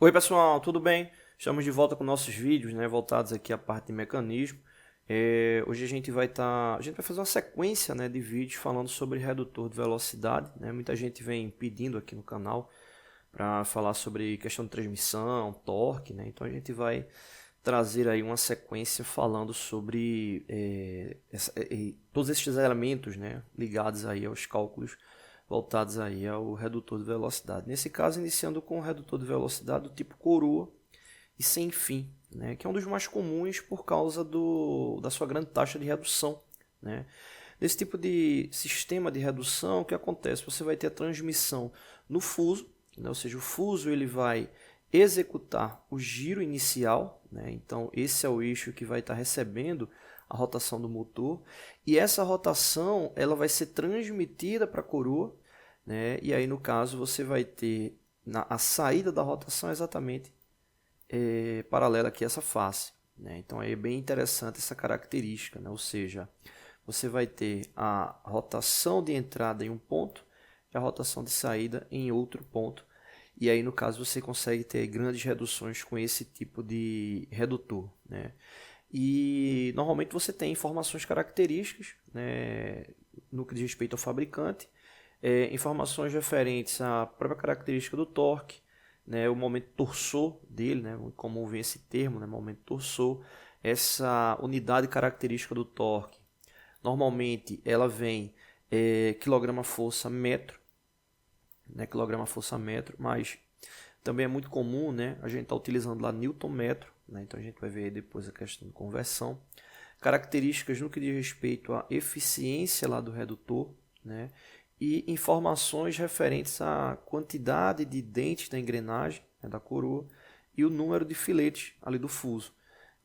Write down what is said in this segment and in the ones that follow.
Oi pessoal, tudo bem? Estamos de volta com nossos vídeos, né, voltados aqui à parte de mecanismo. Hoje a gente vai fazer uma sequência, né, de vídeos falando sobre redutor de velocidade, né? Muita gente vem pedindo aqui no canal para falar sobre questão de transmissão, torque, né? Então a gente vai trazer aí uma sequência falando sobre todos estes elementos, né, ligados aí aos cálculos voltados aí ao redutor de velocidade. Nesse caso, iniciando com o redutor de velocidade do tipo coroa e sem fim, né, que é um dos mais comuns por causa da sua grande taxa de redução, né. Nesse tipo de sistema de redução, o que acontece? Você vai ter a transmissão no fuso, né, ou seja, o fuso ele vai executar o giro inicial, né, então esse é o eixo que vai estar recebendo a rotação do motor, e essa rotação ela vai ser transmitida para a coroa, né, e aí no caso você vai ter a saída da rotação exatamente paralela aqui a essa face, né? Então é bem interessante essa característica, né? Ou seja, você vai ter a rotação de entrada em um ponto e a rotação de saída em outro ponto. E aí, no caso, você consegue ter grandes reduções com esse tipo de redutor, né? E normalmente você tem informações características, né, no que diz respeito ao fabricante, informações referentes à própria característica do torque, né, o momento torsor dele, né, como vem esse termo, né, momento torsor, essa unidade característica do torque. Normalmente ela vem quilograma-força metro, né, quilograma-força metro, mas também é muito comum, né, a gente está utilizando lá newton-metro, né, então a gente vai ver aí depois a questão de conversão. Características no que diz respeito à eficiência lá do redutor, né, e informações referentes à quantidade de dentes da engrenagem, né, da coroa, e o número de filetes ali do fuso,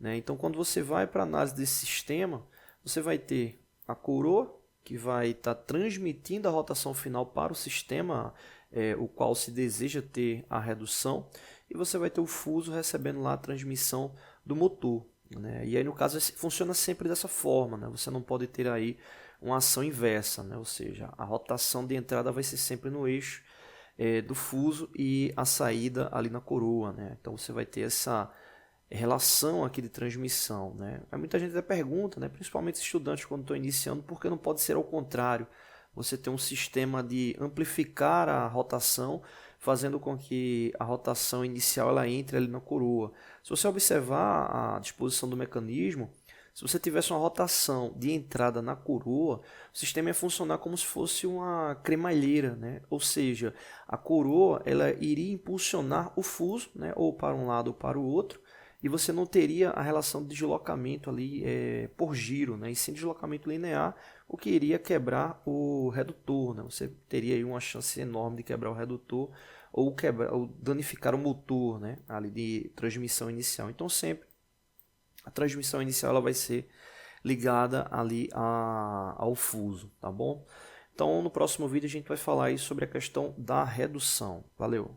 né. Então, quando você vai para a análise desse sistema, você vai ter a coroa, que vai estar transmitindo a rotação final para o sistema, o qual se deseja ter a redução, e você vai ter o fuso recebendo lá a transmissão do motor, né? E aí no caso funciona sempre dessa forma, né? Você não pode ter aí uma ação inversa, né? Ou seja, a rotação de entrada vai ser sempre no eixo do fuso e a saída ali na coroa, né? Então você vai ter essa relação aqui de transmissão, né? Aí muita gente até pergunta, né? Principalmente estudantes quando estão iniciando, por que não pode ser ao contrário? Você tem um sistema de amplificar a rotação, fazendo com que a rotação inicial ela entre ali na coroa. Se você observar a disposição do mecanismo, se você tivesse uma rotação de entrada na coroa, o sistema ia funcionar como se fosse uma cremalheira, né? Ou seja, a coroa ela iria impulsionar o fuso, né? Ou para um lado ou para o outro, e você não teria a relação de deslocamento ali por giro, né? E sim deslocamento linear, o que iria quebrar o redutor, né? Você teria aí uma chance enorme de quebrar o redutor ou danificar o motor, né, ali de transmissão inicial. Então sempre a transmissão inicial ela vai ser ligada ali ao fuso, tá bom? Então no próximo vídeo a gente vai falar aí sobre a questão da redução. Valeu!